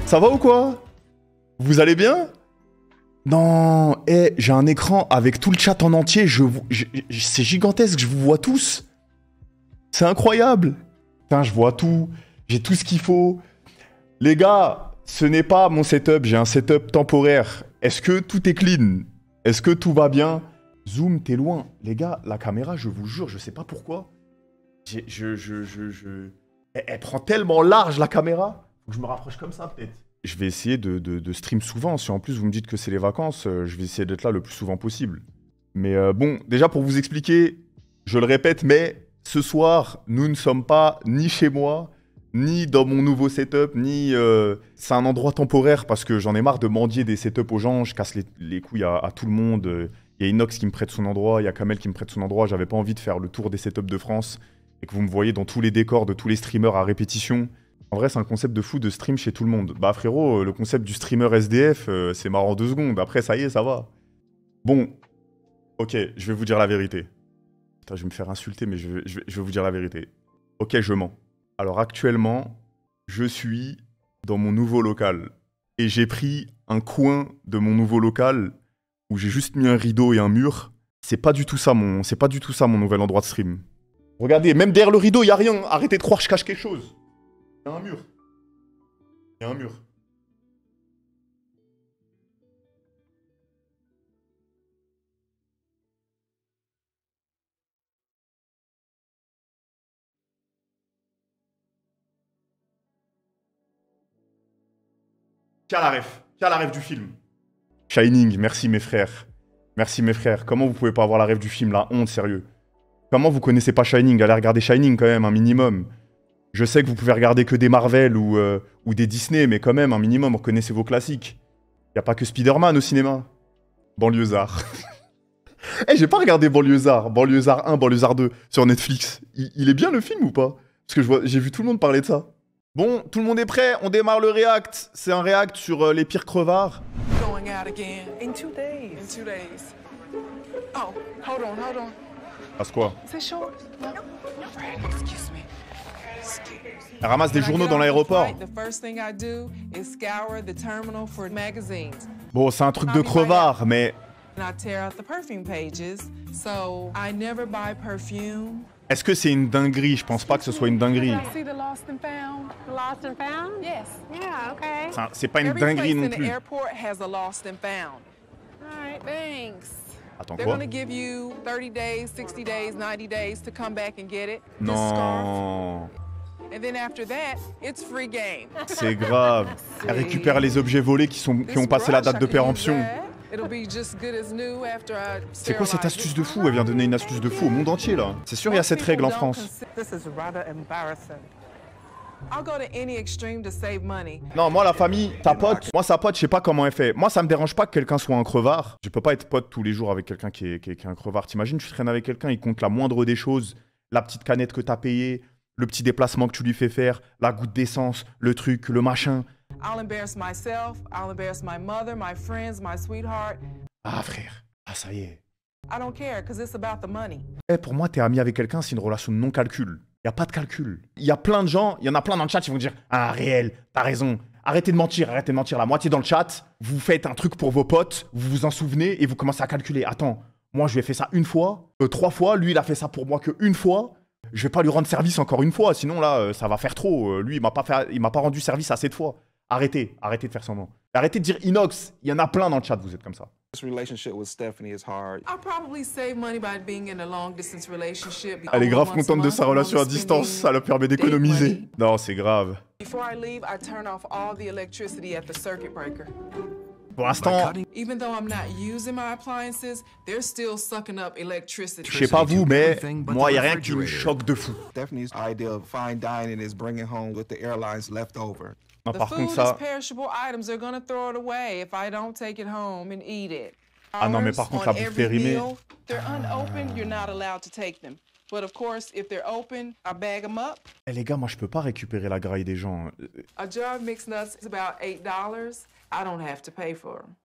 Ça va ou quoi? Vous allez bien? Non, j'ai un écran avec tout le chat en entier, c'est gigantesque, je vous vois tous. C'est incroyable. Putain, je vois tout, j'ai tout ce qu'il faut. Les gars, ce n'est pas mon setup, j'ai un setup temporaire. Est-ce que tout est clean? Est-ce que tout va bien? Zoom, t'es loin. Les gars, la caméra, je vous jure, je sais pas pourquoi. Elle prend tellement large, la caméra. Faut que je me rapproche comme ça, peut-être. Je vais essayer de stream souvent. Si en plus vous me dites que c'est les vacances, je vais essayer d'être là le plus souvent possible. Mais bon, déjà pour vous expliquer, je le répète, mais ce soir, nous ne sommes pas ni chez moi, ni dans mon nouveau setup, ni... c'est un endroit temporaire parce que j'en ai marre de mendier des setups aux gens. Je casse les couilles à tout le monde. Il y a Inox qui me prête son endroit, il y a Kamel qui me prête son endroit. J'avais pas envie de faire le tour des setups de France et que vous me voyez dans tous les décors de tous les streamers à répétition. En vrai, c'est un concept de fou de stream chez tout le monde. Bah frérot, le concept du streamer SDF, c'est marrant 2 secondes. Après, ça y est, ça va. Bon, ok, je vais vous dire la vérité. Putain, je vais me faire insulter, mais je vais vous dire la vérité. Ok, je mens. Alors actuellement, je suis dans mon nouveau local. Et j'ai pris un coin de mon nouveau local où j'ai juste mis un rideau et un mur. C'est pas du tout ça mon nouvel endroit de stream. Regardez, même derrière le rideau, il y a rien. Arrêtez de croire que je cache quelque chose. Il y a un mur. Il y a un mur. Tiens la ref du film. Shining, merci mes frères. Merci mes frères. Comment vous pouvez pas avoir la ref du film, la honte, sérieux. Comment vous connaissez pas Shining? Allez regarder Shining quand même, un minimum. Je sais que vous pouvez regarder que des Marvel ou des Disney, mais quand même, un minimum, reconnaissez vos classiques. Y a pas que Spider-Man au cinéma. Banlieusard. Eh, j'ai pas regardé Banlieusard. Banlieusard 1, Banlieusard 2 sur Netflix. Il est bien le film ou pas? Parce que j'ai vu tout le monde parler de ça. Bon, tout le monde est prêt, on démarre le react. C'est un react sur les pires crevards. Going out again in 2 days. In 2 days. Oh, hold on. Passe quoi? Is this yours? No. Fred, excuse me. Elle ramasse des journaux dans l'aéroport. Bon, c'est un truc de crevard, mais... Est-ce que c'est une dinguerie? Je pense pas que ce soit une dinguerie. C'est pas une dinguerie non plus. Attends, quoi? Non. C'est grave. Elle récupère les objets volés qui ont passé la date de péremption. C'est quoi cette astuce de fou? Elle vient donner une astuce de fou au monde entier, là. C'est sûr, il y a cette règle en France. Non, moi, la famille, ta pote, moi, sa pote, je sais pas comment elle fait. Moi, ça me dérange pas que quelqu'un soit un crevard. Je peux pas être pote tous les jours avec quelqu'un qui est un crevard. T'imagines, tu traînes avec quelqu'un, il compte la moindre des choses, la petite canette que t'as payée, le petit déplacement que tu lui fais faire, la goutte d'essence, le truc, le machin. Ah, frère. Ah, ça y est. Eh, pour moi, t'es ami avec quelqu'un, c'est une relation de non-calcul. Y a pas de calcul. Il y a plein de gens, il y en a plein dans le chat qui vont dire « Ah, réel, t'as raison. Arrêtez de mentir, arrêtez de mentir. La moitié dans le chat, vous faites un truc pour vos potes, vous vous en souvenez et vous commencez à calculer. Attends, moi, je lui ai fait ça une fois, 3 fois. Lui, il a fait ça pour moi qu'une fois. Je vais pas lui rendre service encore une fois, sinon là, ça va faire trop. Lui, il m'a pas rendu service assez de fois. Arrêtez de faire semblant. Arrêtez de dire Inox. Il y en a plein dans le chat, vous êtes comme ça. Elle est grave contente de sa relation à distance, ça leur permet d'économiser. Non, c'est grave. Pour l'instant, je sais pas vous, mais moi, il n'y a rien qui me choque de fou. Non, par contre, ça... Ah non, mais par contre, la bouffe périmée... Eh les gars, moi, je peux pas récupérer la graille des gens. Il y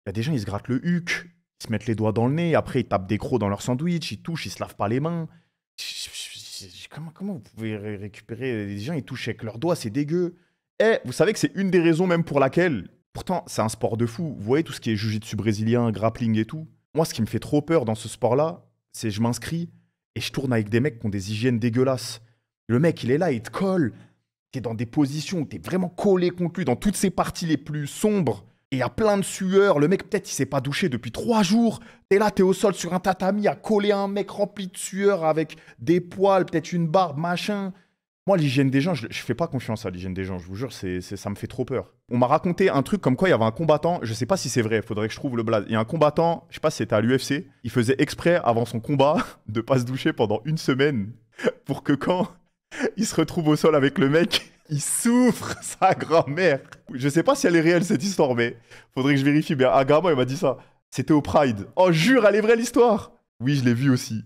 a des gens, ils se grattent le huc, ils se mettent les doigts dans le nez, après ils tapent des crocs dans leur sandwich, ils touchent, ils se lavent pas les mains. Comment vous pouvez récupérer des gens, ils touchent avec leurs doigts, c'est dégueu. Et vous savez que c'est une des raisons même pour laquelle, pourtant c'est un sport de fou, vous voyez tout ce qui est jiu-jitsu brésilien, grappling et tout. Moi ce qui me fait trop peur dans ce sport-là, c'est je m'inscris et je tourne avec des mecs qui ont des hygiènes dégueulasses. Le mec il est là, il te colle, t'es dans des positions où t'es vraiment collé contre lui, dans toutes ses parties les plus sombres. Et il y a plein de sueur, le mec peut-être il s'est pas douché depuis 3 jours. T'es là, t'es au sol sur un tatami à coller un mec rempli de sueur avec des poils, peut-être une barbe, machin. Moi, l'hygiène des gens, je fais pas confiance à l'hygiène des gens, je vous jure, ça me fait trop peur. On m'a raconté un truc comme quoi il y avait un combattant, je sais pas si c'est vrai, faudrait que je trouve le blaze. Il y a un combattant, je sais pas si c'était à l'UFC, il faisait exprès avant son combat de pas se doucher pendant 1 semaine pour que quand il se retrouve au sol avec le mec, il souffre sa grand-mère. Je sais pas si elle est réelle cette histoire, mais faudrait que je vérifie. Mais un gamin, il m'a dit ça. C'était au Pride. Oh, jure, elle est vraie l'histoire. Oui, je l'ai vu aussi.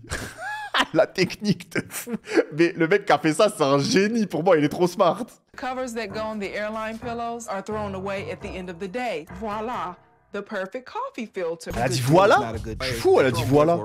La technique de fou. Mais le mec qui a fait ça, c'est un génie. Pour moi, il est trop smart. Covers that go on the airline pillows are thrown away at the end of the day. Voila, the perfect coffee filter. Elle a dit voilà. Je suis fou, elle a dit voilà.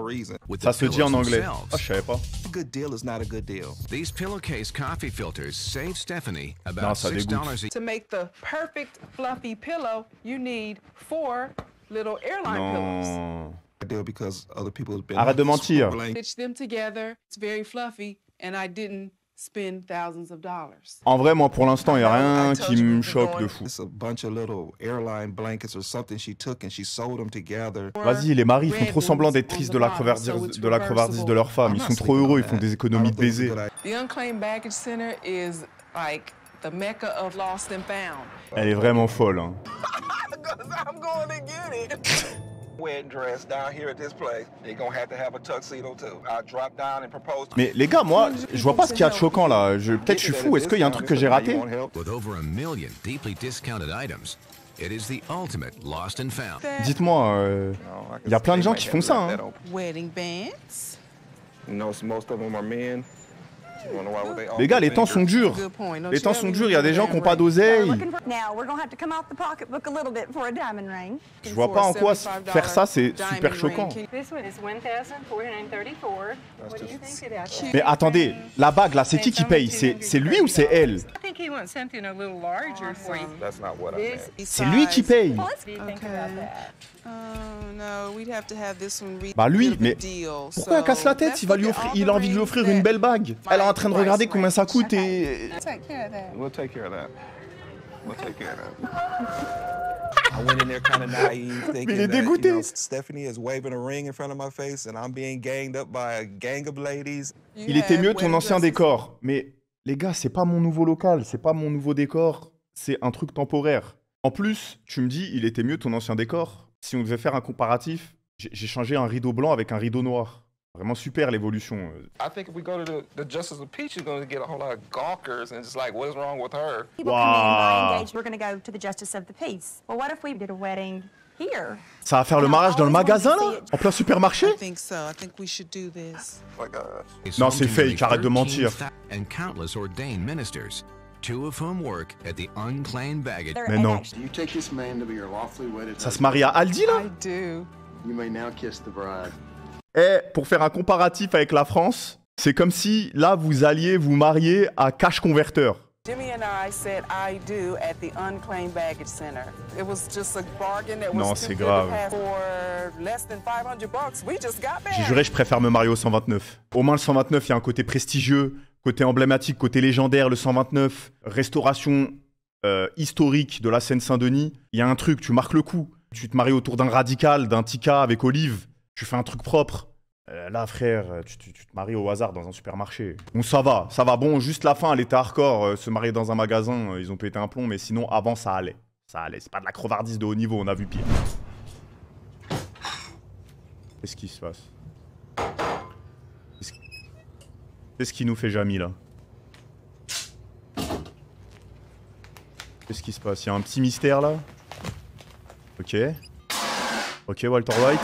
Ça se dit en anglais. Ah, je savais pas. Good deal is not a good deal. These pillowcase coffee filters saved Stephanie about ça $6 To make the perfect fluffy pillow, you need 4 little airline pillows. Non. deal because other people have been Arrête de mentir. Stitch them together. It's very fluffy, and I didn't spend thousands of dollars. En vrai, moi, pour l'instant, il n'y a rien qui me choque de fou. It's a bunch of little airline blankets or something she took and she sewed them together. Vas-y, les maris font trop semblant d'être tristes de la crevardise de leur femme. Ils sont trop heureux, ils font des économies de baiser. The Unclaimed Baggage Center is like the mecca of lost and found. Elle est vraiment folle. Hein. I'm going to get it. Wedding dress down here at this place. They're gonna have to have a tuxedo too. I'll drop down and propose to... Mais les gars, moi, je vois pas ce qu'il y a de choquant là. Peut-être je suis fou. Est-ce qu'il y a un truc que j'ai raté? With over 1 million deeply discounted items, it is the ultimate lost and found. Dites-moi, il y a plein de gens qui font ça. Hein. Wedding bands. You know, most of them are men. You wanna know why would they all Les gars, les be temps sont durs. Good point. Don't Les you temps ever sont use durs. Il y a des your gens qui n'ont hand pas right. d'oseille. Now we're gonna have to come out the pocketbook a little bit for a diamond ring. Je vois pas en quoi faire ça, c'est super choquant. This one is $1,434. What do you think it is? Mais attendez, la bague là, c'est qui paye? C'est lui ou c'est elle? I think he wants something a little larger for you. That's not what I meant. C'est lui qui paye. Well, let's think about that. Oh no, we'd have to have this one read Bah lui, a bit of a mais deal. pourquoi elle casse la tête? Il a envie de lui offrir une belle bague. Elle est en train de regarder combien ça coûte et... Take care of that. We'll take care of that. We'll take care of that. I went in there kind of naive, thinking il est that, dégoûté. you know, Stephanie is waving a ring in front of my face and I'm being ganged up by a gang of ladies. Il était mieux ton ancien décor. Mais les gars, c'est pas mon nouveau local, c'est pas mon nouveau décor. C'est un truc temporaire. En plus, tu me dis, il était mieux ton ancien décor. Si on devait faire un comparatif, j'ai changé un rideau blanc avec un rideau noir. Vraiment super l'évolution. I think if we go to the Justice of Peace, you're going to get a whole lot of gawkers and just like, what is wrong with her? People come in and buy engaged. We're gonna go to the Justice of the Peace. Well, what if we did a wedding here? Ça va faire le mariage dans le magasin là? En plein supermarché? I think so. I think we should do this. Like, Non, c'est fake, arrête de mentir. And countless ordained ministers, 2 of whom work at the Unclaimed Baggage. Mais non. Do you take this man to be your lawfully wedded Ça se husband? marie à Aldi là? I do. You may now kiss the bride. Et pour faire un comparatif avec la France, c'est comme si là vous alliez vous marier à Cash Converter. Jimmy and I said I do at the Unclaimed Baggage Center. It was just a bargain that was Non, too c'est good to grave. pass for less than $500. We just got J'ai married. juré, je préfère me marier au 129. Au moins le 129, il y a un côté prestigieux, côté emblématique, côté légendaire, le 129, restauration historique de la Seine-Saint-Denis. Il y a un truc, tu marques le coup. Tu te maries autour d'un radical, d'un tika avec Olive. Tu fais un truc propre. Là, frère, tu te maries au hasard dans un supermarché. Bon, ça va. Bon, juste la fin, elle était hardcore. Se marier dans un magasin, ils ont pété un plomb, mais sinon, avant, ça allait. C'est pas de la crevardise de haut niveau, on a vu pire. Qu'est-ce qui se passe? Qu'est-ce qui nous fait Jamy, là? Qu'est-ce qui se passe? Il y a un petit mystère, là? Ok. Ok, Walter White.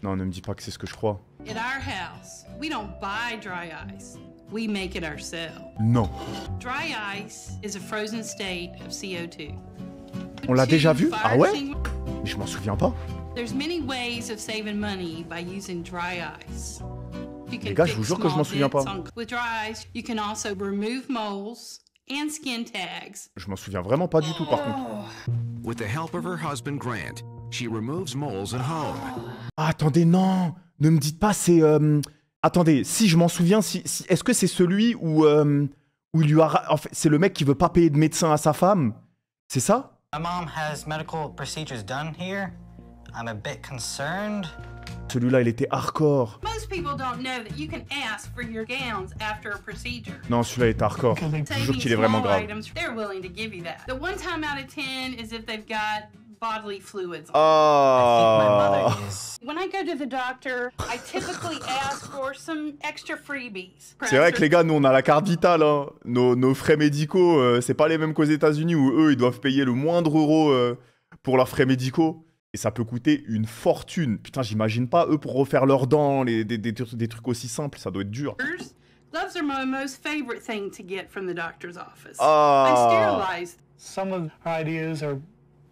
Non, ne me dis pas que c'est ce que je crois. At our house, we don't buy dry ice. We make it ourselves. Non. Dry ice is a frozen state of CO2. On l'a déjà vu? Ah ouais? Fire Mais je m'en souviens pas. There's many ways of saving money by using dry ice. You can Les gars, je fix vous jure que je m'en small souviens pas. dents on- With dry ice, you can also remove moles and skin tags. Je m'en souviens vraiment pas du tout, par contre. With the help of her husband Grant, she removes moles at home. Ah, attendez, non. Ne me dites pas, c'est... Attendez, si je m'en souviens, est-ce que c'est celui où il lui a... En fait, c'est le mec qui veut pas payer de médecin à sa femme? C'est ça? My mom has medical procedures done here. I'm a bit concerned. Celui-là, il était hardcore. Most people don't know that you can ask for your gowns after a procedure. Non, celui-là, il était hardcore. Je vous jure qu'il est vraiment grave. Items, they're willing to give you that. The one time out of 10 is if they've got bodily fluids. Ah. When I go to the doctor, I typically ask for some extra freebies. C'est vrai que les gars, nous, on a la carte vitale. Hein. Nos frais médicaux, c'est pas les mêmes qu'aux États-Unis où eux, ils doivent payer le moindre euro pour leurs frais médicaux. Et ça peut coûter une fortune. Putain, j'imagine pas, eux, pour refaire leurs dents, des trucs aussi simples, ça doit être dur. Gloves are my most favorite thing to get from the doctor's office. Ah. I'm sterilized. Some of her ideas are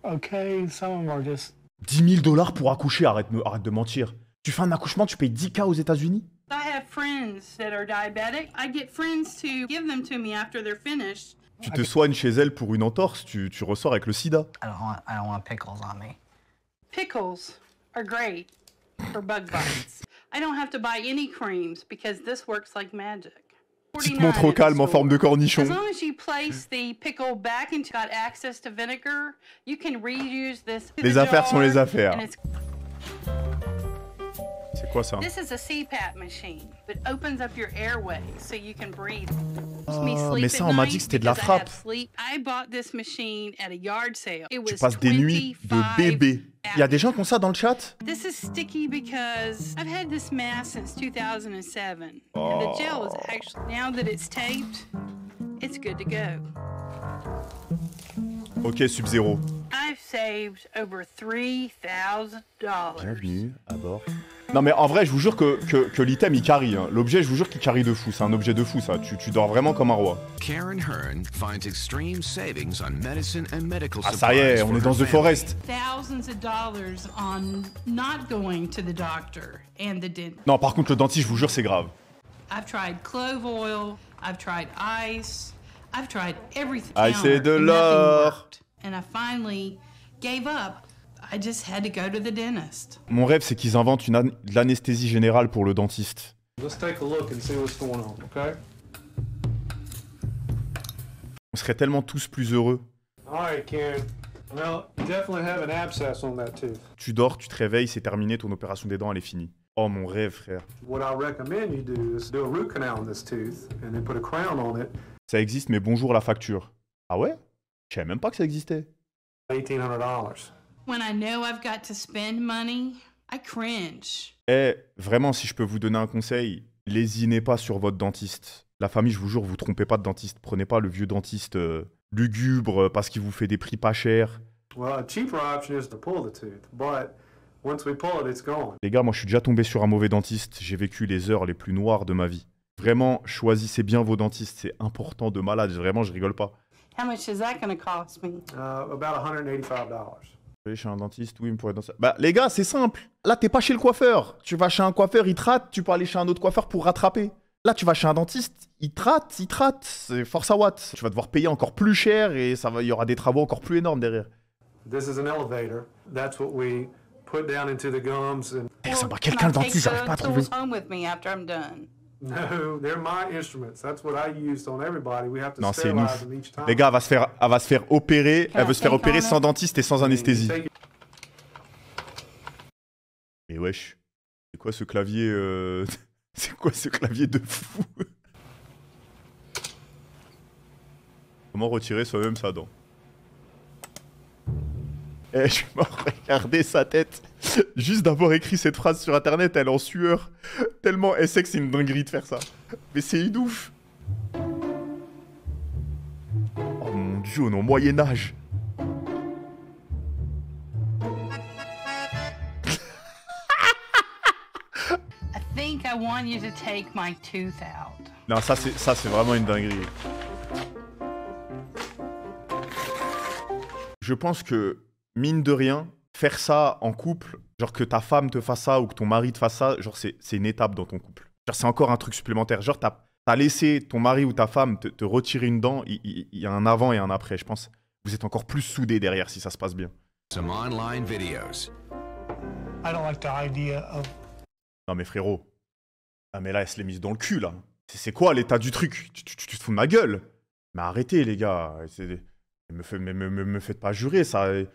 okay, some of them are just... 10 000 $ pour accoucher, arrête de mentir. Tu fais un accouchement, tu payes 10K aux États-Unis? I have friends that are diabetic. I get friends to give them to me after they're finished. Tu te soignes chez elle pour une entorse, tu ressors avec le sida. I don't want pickles on me. Pickles are great for bug bites. I don't have to buy any creams because this works like magic. Petite montre au calme en forme de cornichon. As long as you place the pickle back into got access to vinegar, you can reuse this. Les affaires sont les affaires. C'est quoi ça? This is a CPAP machine. It opens up your airways so you can breathe. Mais ça, on m'a dit que c'était de la frappe. I bought this machine at a yard sale. It Tu was passes des nuits de bébé. Il y a des gens qui ont ça dans le chat? This is sticky because I've had this mask since 2007. And the gel is actually, now that it's taped, it's good to go. Ok, Sub-Zero. I've saved over $3,000. Bienvenue à bord. Non mais en vrai, je vous jure que l'item il carry. Hein. L'objet, je vous jure qu'il carry de fou. C'est un objet de fou ça. Tu dors vraiment comme un roi. Karen Hearn finds extreme savings on medicine and medical Ah supplies. ça y est, on est dans The Forest. Thousands of dollars on not going to the doctor and the dentist. Non, par contre, le dentiste, je vous jure, c'est grave. I've tried clove oil, I've tried ice, I've tried everything. Ah, c'est de l'or. And I finally gave up. I just had to go to the dentist. Mon rêve, c'est qu'ils inventent de l'anesthésie générale pour le dentiste. Let's take a look and see what's going on, okay? On serait tellement tous plus heureux. All right, Karen. Well, you definitely have an abscess on that tooth. Tu dors, tu te réveilles, c'est terminé, ton opération des dents, elle est finie. Oh, mon rêve, frère. What I recommend you do is do a root canal on this tooth and then put a crown on it. Ça existe, mais bonjour la facture. Ah ouais? Je savais même pas que ça existait. $1,800. When I know I've got to spend money, I cringe. Eh, vraiment, si je peux vous donner un conseil, lésinez pas sur votre dentiste. La famille, je vous jure, vous trompez pas de dentiste. Prenez pas le vieux dentiste lugubre parce qu'il vous fait des prix pas chers. Well, a cheaper option is to pull the tooth, but once we pull it, it's gone. Les gars, moi je suis déjà tombé sur un mauvais dentiste. J'ai vécu les heures les plus noires de ma vie. Vraiment, choisissez bien vos dentistes. C'est important de malade. Vraiment, je rigole pas. How much is that going to cost me? About $185. Vous allez chez un dentiste, oui, mais pour être dans ça. Bah, les gars, c'est simple. Là, t'es pas chez le coiffeur. Tu vas chez un coiffeur, il te rate. Tu peux aller chez un autre coiffeur pour rattraper. Là, tu vas chez un dentiste, il te rate. C'est force à Watt. Tu vas devoir payer encore plus cher et il y aura des travaux encore plus énormes derrière. This is an elevator. That's what we put down into the gums and... Eh, ça va, quelqu'un le dentiste, j'arrive pas à trouver. Home with me after I'm done. No, they're my instruments. That's what I used on everybody. We have to Non, c'est nous. sterilize them each time. Les gars, elle va se faire opérer. Elle veut se faire opérer sans dentiste et sans anesthésie. Mais wesh, c'est quoi ce clavier C'est quoi ce clavier de fou? Comment retirer soi-même sa dent? Eh, je vais regarder sa tête. Juste d'avoir écrit cette phrase sur internet, elle est en sueur. Tellement elle sait que c'est une dinguerie de faire ça. Mais c'est une ouf. Oh mon dieu, on est au Moyen-Âge. I think I want you to take my tooth out. Non, ça c'est vraiment une dinguerie. Je pense que, mine de rien, faire ça en couple, genre que ta femme te fasse ça ou que ton mari te fasse ça, genre c'est une étape dans ton couple. C'est encore un truc supplémentaire. Genre, t'as laissé ton mari ou ta femme te retirer une dent, il y a un avant et un après, je pense. Vous êtes encore plus soudés derrière si ça se passe bien. Some online videos. I don't like the idea of... Non mais frérot. Ah mais là, elle se l'est mise dans le cul, là. C'est quoi l'état du truc? Tu te fous de ma gueule? Mais arrêtez, les gars. Me faites pas jurer, ça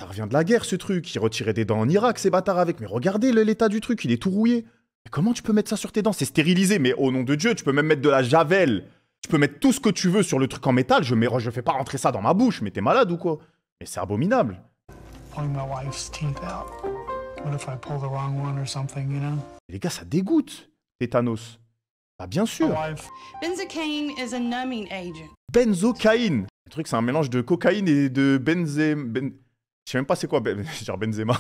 revient de la guerre, ce truc. Ils retiraient des dents en Irak, ces bâtards avec. Mais regardez l'état du truc, il est tout rouillé. Mais comment tu peux mettre ça sur tes dents? C'est stérilisé, mais au nom de Dieu, tu peux même mettre de la javel. Tu peux mettre tout ce que tu veux sur le truc en métal. Je fais pas rentrer ça dans ma bouche. Mais t'es malade ou quoi? Mais c'est abominable. Les gars, ça dégoûte. Tétanos. Bah bien sûr. Benzocaine is a numbing agent. Benzocaine. Le truc, c'est un mélange de cocaïne et de Je sais même pas c'est quoi, genre Benzema.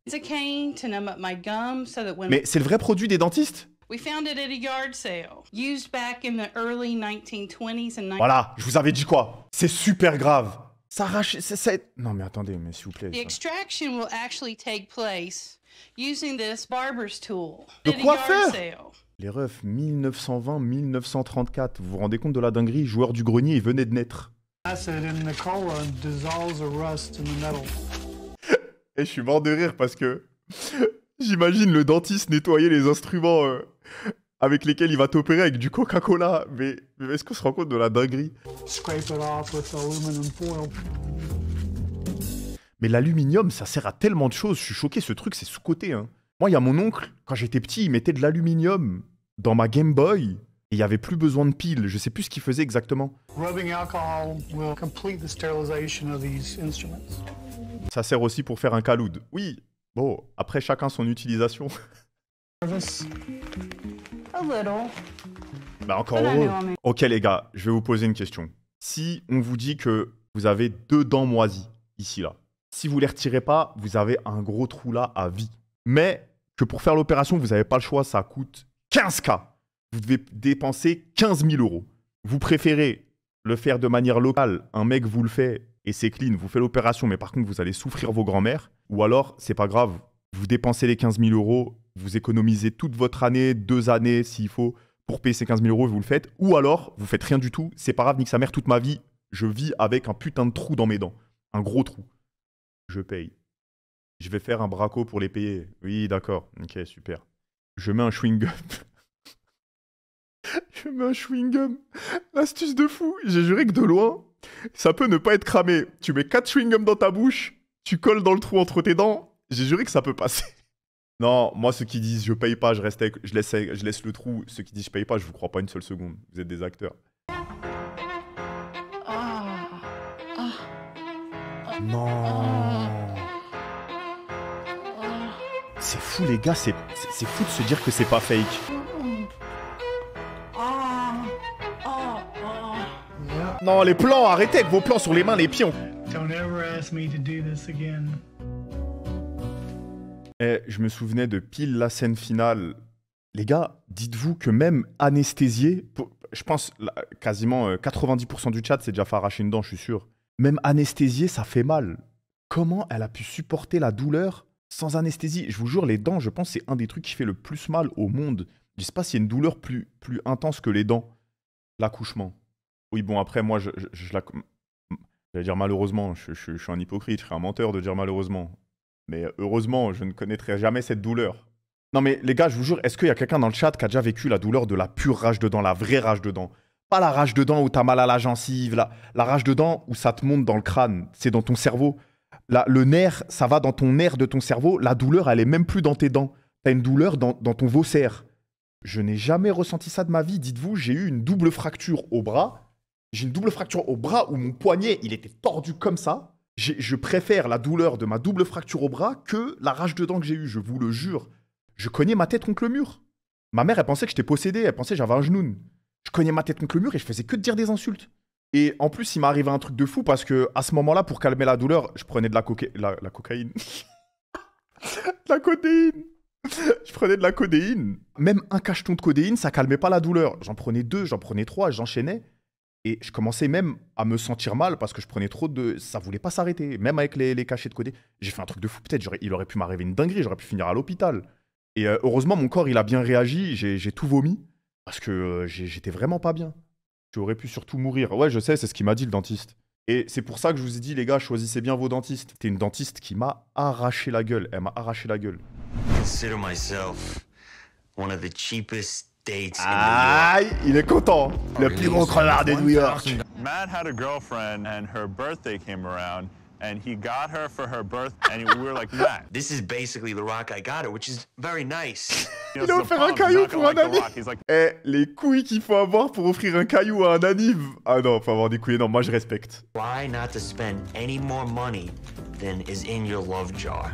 Benzocaine to numb up my gums so that when... Mais c'est le vrai produit des dentistes? We found it at a yard sale, used back in the early 1920s and 90s. Voilà, je vous avais dit quoi? C'est super grave. Ça arrache... Non mais attendez, mais s'il vous plaît. The extraction will actually take place using this barber's tool. De At a quoi yard faire? sale. Les refs, 1920-1934. Vous vous rendez compte de la dinguerie? Joueur du grenier, il venait de naître. Et je suis mort de rire parce que j'imagine le dentiste nettoyer les instruments avec lesquels il va t'opérer avec du Coca-Cola. Mais est-ce qu'on se rend compte de la dinguerie? Mais l'aluminium, ça sert à tellement de choses. Je suis choqué, ce truc, c'est sous-coté. Hein. Moi, il y a mon oncle, quand j'étais petit, il mettait de l'aluminium dans ma Game Boy. Et il n'y avait plus besoin de piles. Je sais plus ce qu'il faisait exactement. Ça sert aussi pour faire un caloud. Oui, bon, après chacun son utilisation. A little. Bah encore heureux. Ok les gars, je vais vous poser une question. Si on vous dit que vous avez 2 dents moisies, ici là, si vous les retirez pas, vous avez un gros trou là à vie. Mais que pour faire l'opération, vous n'avez pas le choix, ça coûte 15K. Vous devez dépenser 15 000 €. Vous préférez le faire de manière locale, un mec vous le fait et c'est clean, vous faites l'opération, mais par contre vous allez souffrir vos grands-mères. Ou alors, c'est pas grave, vous dépensez les 15 000 €, vous économisez toute votre année, 2 années s'il faut, pour payer ces 15 000 € et vous le faites. Ou alors, vous faites rien du tout, c'est pas grave, nique sa mère, toute ma vie, je vis avec un putain de trou dans mes dents. Un gros trou. Je paye. Je vais faire un braco pour les payer. Oui, d'accord. Ok, super. Je mets un chewing-gum. Je mets un chewing-gum. L'astuce de fou. J'ai juré que de loin, ça peut ne pas être cramé. Tu mets 4 chewing-gums dans ta bouche, tu colles dans le trou entre tes dents. J'ai juré que ça peut passer. Non, moi, ceux qui disent je paye pas, je laisse le trou. Ceux qui disent je paye pas, je vous crois pas une seule seconde. Vous êtes des acteurs. Non. C'est fou les gars, c'est fou de se dire que c'est pas fake. Non, les plans, arrêtez avec vos plans sur les mains, les pieds. Et je me souvenais de pile la scène finale. Les gars, dites-vous que même anesthésié, je pense quasiment 90% du chat c'est déjà fait arracher une dent, je suis sûr. Même anesthésié, ça fait mal. Comment elle a pu supporter la douleur sans anesthésie? Je vous jure, les dents, je pense c'est un des trucs qui fait le plus mal au monde. Je sais pas s'il y a une douleur plus intense que les dents. L'accouchement. Oui, bon, après, moi, j'allais dire malheureusement, je suis un hypocrite, je serais un menteur de dire malheureusement. Mais heureusement, je ne connaîtrai jamais cette douleur. Non mais les gars, je vous jure, est-ce qu'il y a quelqu'un dans le chat qui a déjà vécu la douleur de la pure rage de dents, la vraie rage de dents? Pas la rage de dents où t'as mal à la gencive, la rage de dents où ça te monte dans le crâne, c'est dans ton cerveau. Le nerf, ça va dans ton nerf de ton cerveau, la douleur, elle est même plus dans tes dents. T'as une douleur dans ton vocère. Je n'ai jamais ressenti ça de ma vie, dites-vous, j'ai eu une double fracture au bras. J'ai une double fracture au bras où mon poignet, il était tordu comme ça. Je préfère la douleur de ma double fracture au bras que la rage de dents que j'ai eue, je vous le jure. Je cognais ma tête contre le mur. Ma mère, elle pensait que j'étais possédé, elle pensait que j'avais un genou. Je cognais ma tête contre le mur et je faisais que de dire des insultes. Et en plus, il m'est arrivé un truc de fou parce que à ce moment-là, pour calmer la douleur, je prenais de la cocaïne. La codéine. Je prenais de la codéine. Même un cacheton de codéine, ça calmait pas la douleur. J'en prenais 2, j'en prenais 3, j'enchaînais. Et je commençais même à me sentir mal parce que je prenais trop de... Ça voulait pas s'arrêter. Même avec les cachets de codéine. J'ai fait un truc de fou. Peut-être il aurait pu m'arriver une dinguerie. J'aurais pu finir à l'hôpital. Et heureusement, mon corps, il a bien réagi. J'ai tout vomi. Parce que j'étais vraiment pas bien. J'aurais pu surtout mourir. Ouais, je sais, c'est ce qu'il m'a dit, le dentiste. Et c'est pour ça que je vous ai dit, les gars, choisissez bien vos dentistes. C'était une dentiste qui m'a arraché la gueule. Elle m'a arraché la gueule. Consider myself one of the cheapest dates in Aïe, il est content. Le plus gros crevard de New York. Matt had a girlfriend and her birthday came around and he got her for her birthday and we were like, Matt. This is basically the rock I got her, which is very nice. Il a offert un caillou pour un ami. Eh, les couilles qu'il faut avoir pour offrir un caillou à un anniv. Ah non, faut avoir des couilles. Non, moi je respecte. Try not to spend any more money than is in your love jar.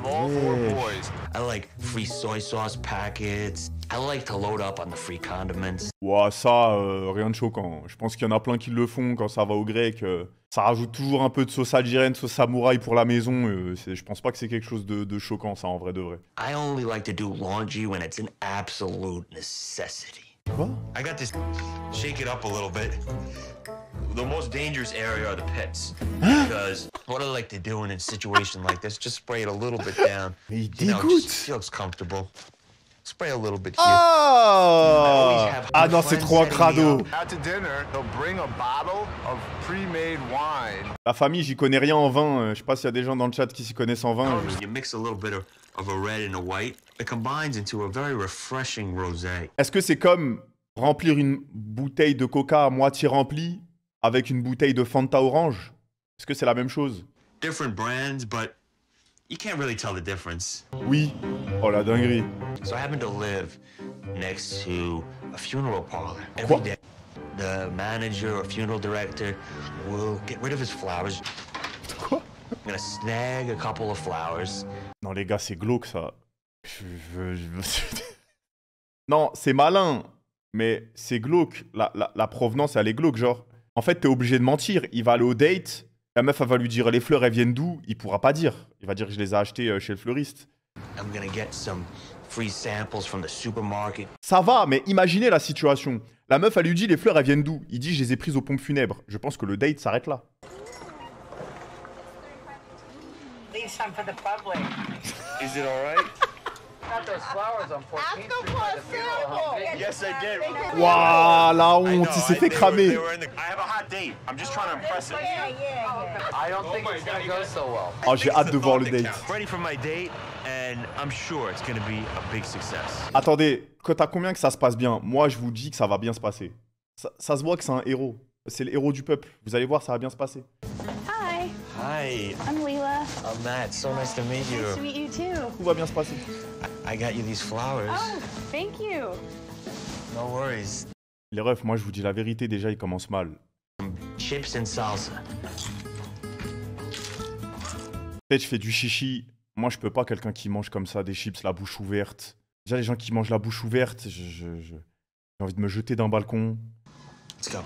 All four boys. I like free soy sauce packets. I like to load up on the free condiments. Ouah, ça, rien de choquant. Je pense qu'il y en a plein qui le font quand ça va au grec. Ça rajoute toujours un peu de sauce algérienne, sauce samouraï pour la maison. Je pense pas que c'est quelque chose de choquant, ça, en vrai de vrai. I only like to do laundry when it's an absolute necessity. Quoi? I got this. Shake it up a little bit. The most dangerous area are the pits. Because what I like to do in a situation like this, just spray it a little bit down. Mais il You know, dégoûte. just feels comfortable. Spray a little bit here. Ah non, c'est trop un crado. Out to dinner, they'll bring a bottle of pre-made wine. La famille, j'y connais rien en vin. Je sais pas s'il y a des gens dans le chat qui s'y connaissent en vin. You mix a little bit of a red and a white. It combines into a very refreshing rosé. Est-ce que c'est comme remplir une bouteille de coca à moitié remplie avec une bouteille de Fanta orange? Est-ce que c'est la même chose? Different brands, but you can't really tell the difference. Oui. Oh la dinguerie. So I happen to live next to a funeral parlor. Quoi? Every day, the manager or funeral director will get rid of his flowers. Quoi? I'm gonna snag a couple of flowers. Non les gars, c'est glauque ça. Non, c'est malin, mais c'est glauque. La provenance, elle est glauque, genre. En fait, t'es obligé de mentir. Il va aller au date, la meuf, elle va lui dire les fleurs, elles viennent d'où? Il pourra pas dire. Il va dire que je les ai achetées chez le fleuriste. I'm gonna get some free samples from the supermarket. Ça va, mais imaginez la situation. La meuf, elle lui dit les fleurs, elles viennent d'où? Il dit je les ai prises aux pompes funèbres. Je pense que le date s'arrête là. Leave some for the public. Is it all right? Got those flowers on 14th Street by the funeral home. Yes, I did. Waouh, la honte, il s'est fait cramer. I have a hot date. I'm just trying to impress him. I don't think it's gonna go so well. Oh, j'ai hâte de voir le date. Ready for my date, and I'm sure it's gonna be a big success. Attendez, cote à combien que ça se passe bien? Moi, je vous dis que ça va bien se passer. Ça se voit que c'est un héros. C'est le héros du peuple. Vous allez voir, ça va bien se passer. Hi, Hi, I'm Leela. I'm Matt. So nice to meet you. Nice to meet you too. Tout va bien se passer. I got you these flowers. Oh, thank you. No worries. Les refs, moi, je vous dis la vérité, déjà, ils commencent mal. Chips and salsa. Peut-être je fais du chichi. Moi, je peux pas quelqu'un qui mange comme ça des chips, la bouche ouverte. Déjà, les gens qui mangent la bouche ouverte, j'ai envie de me jeter d'un balcon. Let's go.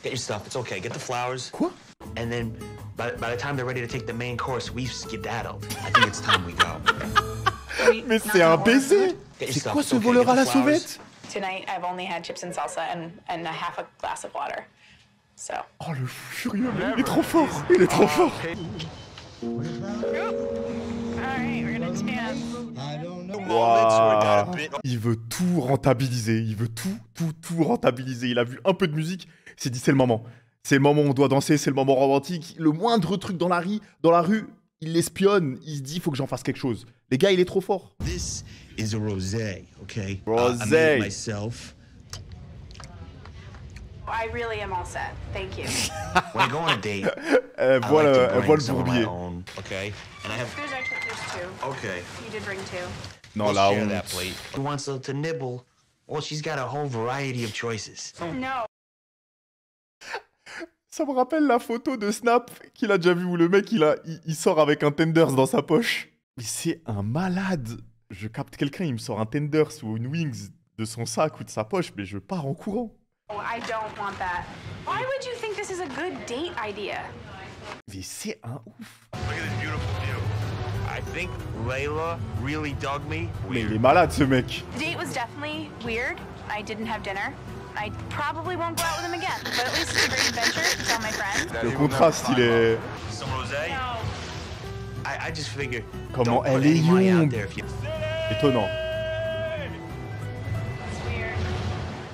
Get your stuff. It's okay. Get the flowers. Quoi? And then, by the time they're ready to take the main course, we've skedaddled. I think it's time we go. Mais c'est un baiser! C'est quoi ce voleur à la sauvette? Tonight, I've only had chips and salsa and a half a glass of water. So. Oh, le furieux, mais il est trop fort! Il est trop fort! Alright, we're gonna expand. Wow. Il veut tout rentabiliser. Il veut tout rentabiliser. Il a vu un peu de musique. Il s'est dit, c'est le moment. C'est le moment où on doit danser, c'est le moment romantique. Le moindre truc dans la rue, il l'espionne. Il se dit, il faut que j'en fasse quelque chose. Les gars, il est trop fort. This is a rosé, okay? Rosé. I made it myself. I really am all set. Thank you. When I go on a date, Elle voit le bourbier. Okay? And I have. There's two. Okay. You did bring two. Non, We'll la share honte. that plate. Who wants to nibble? Well, she's got a whole variety of choices. No. Ça me rappelle la photo de Snap qu'il a déjà vu où le mec il sort avec un Tenders dans sa poche. Mais c'est un malade. Je capte quelqu'un, il me sort un Tenders ou une Wings de son sac ou de sa poche, mais je pars en courant. Oh, I don't want that. Why would you think this is a good date idea? Mais c'est un ouf. Look at this beautiful view. I think Layla really dug me. Mais il est malade ce mec. The date was definitely weird. I didn't have dinner. I probably won't go out with him again, but at least it's a great adventure to tell my friends. Le contraste, il est... Some rosé? No. I just figure. Comment don't elle put est any money out young. there if you- Étonnant.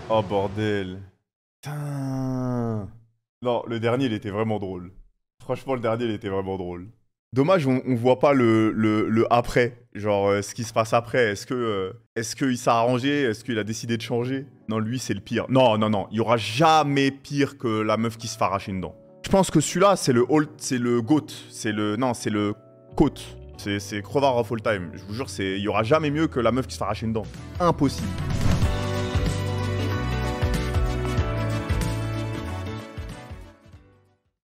Oh bordel. Putain. Non, le dernier, il était vraiment drôle. Franchement, le dernier, il était vraiment drôle. Dommage, on voit pas le après. Genre, ce qui se passe après. Est-ce qu'il s'est arrangé? Est-ce qu'il a décidé de changer? Non, lui, c'est le pire. Non, non, non. Il y aura jamais pire que la meuf qui se fait arracher une dent. Je pense que celui-là, c'est le GOAT. Non, c'est le COAT. C'est Crevard of all time. Je vous jure, il y aura jamais mieux que la meuf qui se fait arracher une dent. Impossible.